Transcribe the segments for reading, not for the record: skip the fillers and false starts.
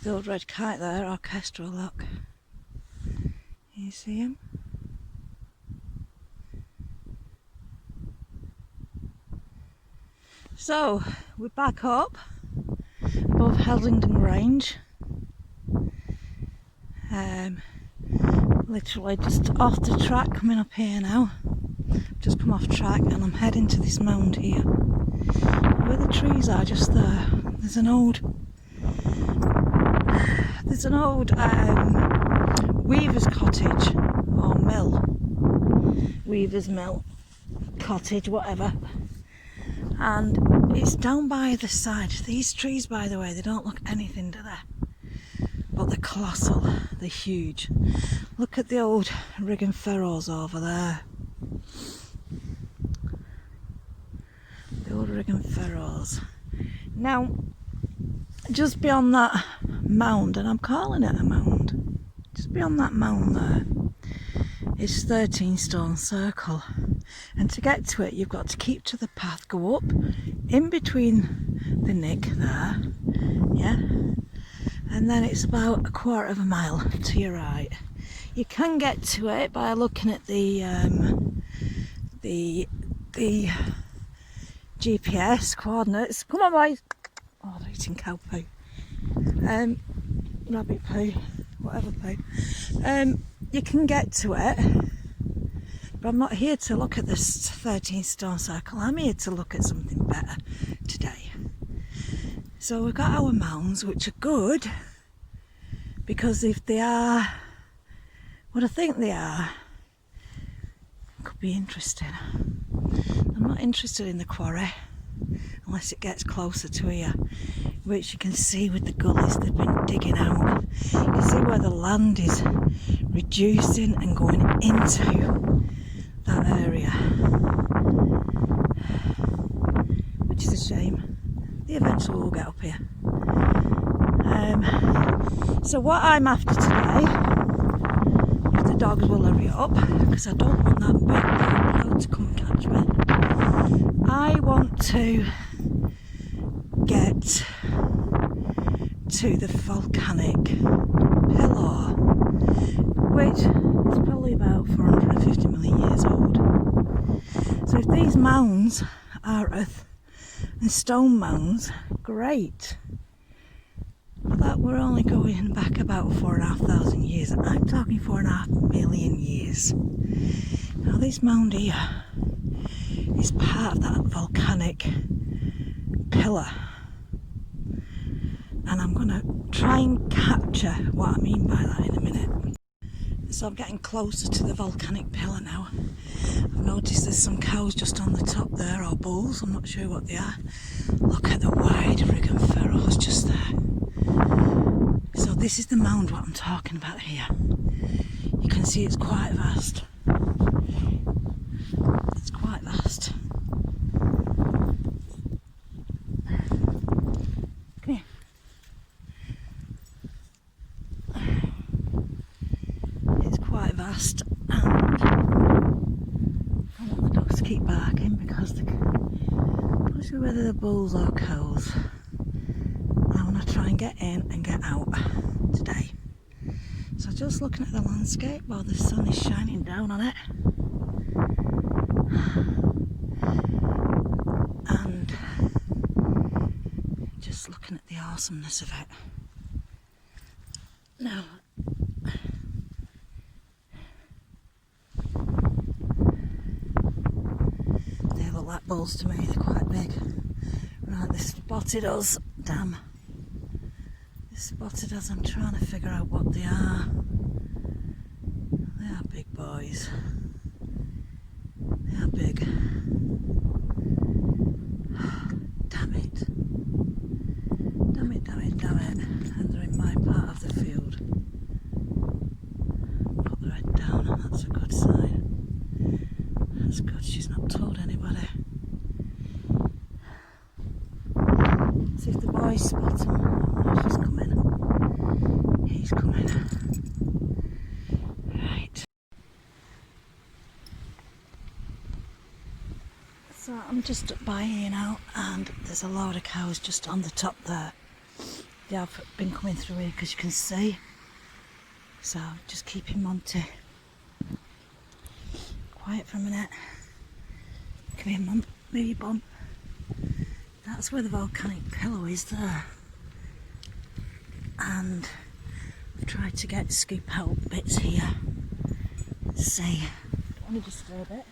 The old red kite there, orchestral, look. You see him? So, we're back up above Haslingden Range. Literally just off the track, coming up here now. Just come off track and I'm heading to this mound here. Where the trees are just there, there's an old weaver's cottage or mill. Weaver's mill, cottage, whatever. And it's down by the side. These trees, by the way, they don't look anything, do they? But they're colossal, they're huge. Look at the old Riggin Ferros over there. The old Riggin Ferros. Now, just beyond that mound, and I'm calling it a mound, just beyond that mound there, is 13 stone circle. And to get to it, you've got to keep to the path, go up in between the nick there, yeah, and then it's about a quarter of a mile to your right. You can get to it by looking at the GPS coordinates. Come on, boys. Oh, they're eating cow poo, rabbit poo, whatever poo. You can get to it. But I'm not here to look at this 13 stone circle, I'm here to look at something better today. So we've got our mounds, which are good, because if they are what I think they are, it could be interesting. I'm not interested in the quarry, unless it gets closer to here, which you can see with the gullies they've been digging out. You can see where the land is reducing and going into that area, which is a shame. They eventually will get up here. So what I'm after today, if the dogs will hurry up, because I don't want that big dog to come and catch me, I want to get to the volcanic pillar, which is probably about 450 million years old. So if these mounds are earth and stone mounds, great. But that we're only going back about 4,500 years. I'm talking 4.5 million years. Now this mound here is part of that volcanic pillar. And I'm going to try and capture what I mean by that in a minute. So I'm getting closer to the volcanic pillar now. I've noticed there's some cows just on the top there, or bulls, I'm not sure what they are. Look at the wide Riggin Ferros just there. So this is the mound what I'm talking about here. You can see it's quite vast. It's quite vast. Come here. It's quite vast, and I want the dogs to keep barking because they're not sure whether they're bulls or cows. I want to try and get in and get out today. So just looking at the landscape while the sun is shining down on it, and just looking at the awesomeness of it. Now, they look like bulls to me, they're quite big. Right, they spotted us, damn. They spotted us, I'm trying to figure out what they are. They are big boys. They are big. Damn it. Damn it, damn it, damn it. And they're in my part of the field. Put the head down, and that's a good sign. That's good, she's not told anybody. See if the boys spot him. Oh, she's coming. He's coming. Right. So I'm just up by here now, and there's a load of cows just on the top there. they have been coming through here, because you can see. So just keeping Monty quiet for a minute. Come here, Mum, move your bum. That's where the volcanic pillow is there. And I've tried to scoop out bits here. Let's see. Don't want to disturb it.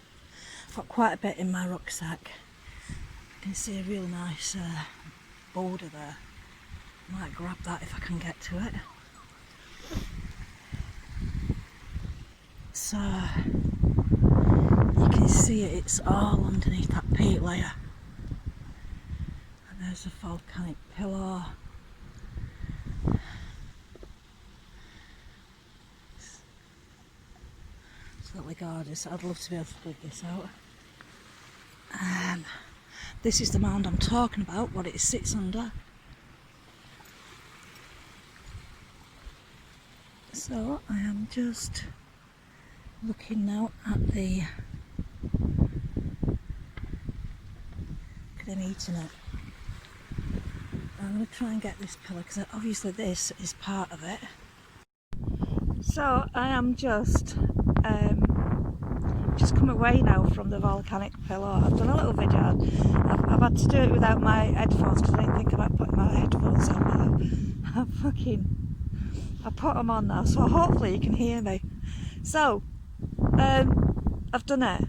I've got quite a bit in my rucksack. You can see a real nice boulder there. Might grab that if I can get to it. So you can see it's all underneath that peat layer. And there's a volcanic pillar. It's lovely gorgeous. I'd love to be able to dig this out. This is the mound I'm talking about, what it sits under. So I am just looking now at the... Look at him eating it. I'm going to try and get this pillar, because obviously this is part of it. So I am just come away now from the volcanic pillar. I've done a little video. I've had to do it without my headphones, because I didn't think about putting my headphones on. I put them on now, so hopefully you can hear me. So I've done it.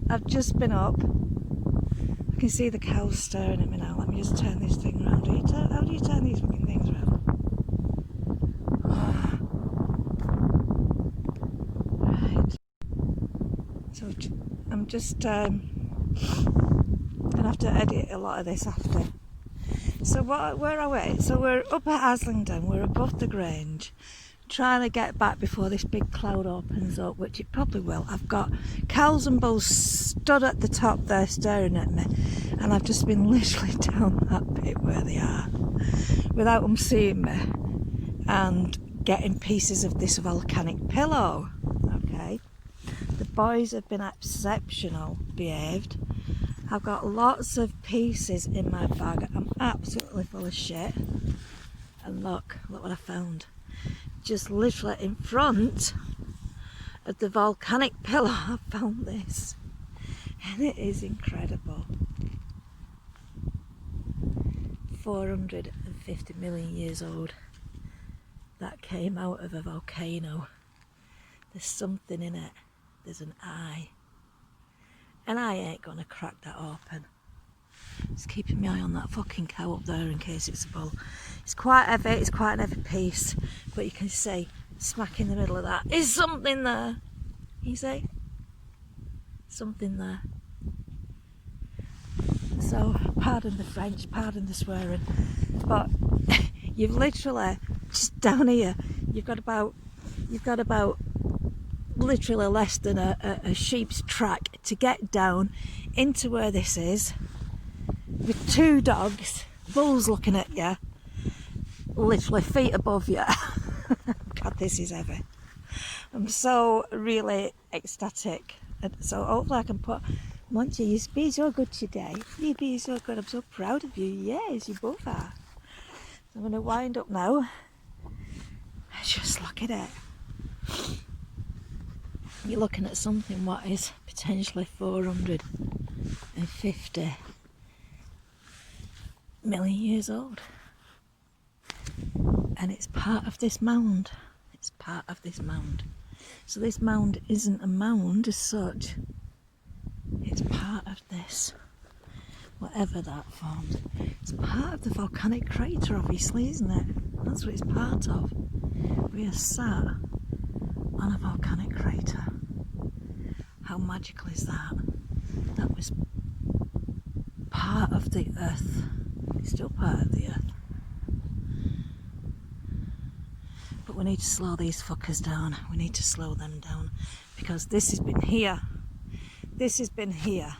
I've just been up. I can see the cows staring at me now. Let me just turn this thing around. How do you turn these fucking things around? Right. So I'm just gonna have to edit a lot of this after. So where are we? So we're up at Haslingden. We're above the Grange, trying to get back before this big cloud opens up, which it probably will. I've got cows and bulls stood at the top there staring at me, and I've just been literally down that bit where they are without them seeing me and getting pieces of this volcanic pillow. Okay, the boys have been exceptional behaved. I've got lots of pieces in my bag. I'm absolutely full of shit. And look what I found. Just literally in front of the volcanic pillar, I found this. And it is incredible. 450 million years old. That came out of a volcano. There's something in it. There's an eye. And I ain't gonna crack that open. Just keeping my eye on that fucking cow up there in case it's a bull. It's quite heavy, it's quite an heavy piece, but you can see smack in the middle of that is something there. You see? Something there. So, pardon the French, pardon the swearing, but you've literally, just down here, you've got about literally less than a sheep's track to get down into where this is, with two dogs, bulls looking at you, literally feet above you. God, this is heavy. I'm so really ecstatic, and so hopefully I can put... Monty, you've been so good today. You've been so good. I'm so proud of you. Yes, you both are. So I'm going to wind up now. Just look at it. You're looking at something what is potentially 450 million years old, and it's part of this mound. It's part of this mound. So this mound isn't a mound as such. It's part of this, whatever that formed. It's part of the volcanic crater, obviously, isn't it? That's what it's part of. We are sat on a volcanic crater. How magical is that? That was part of the earth. It's still part of the earth. But we need to slow these fuckers down. We need to slow them down, because this has been here. This has been here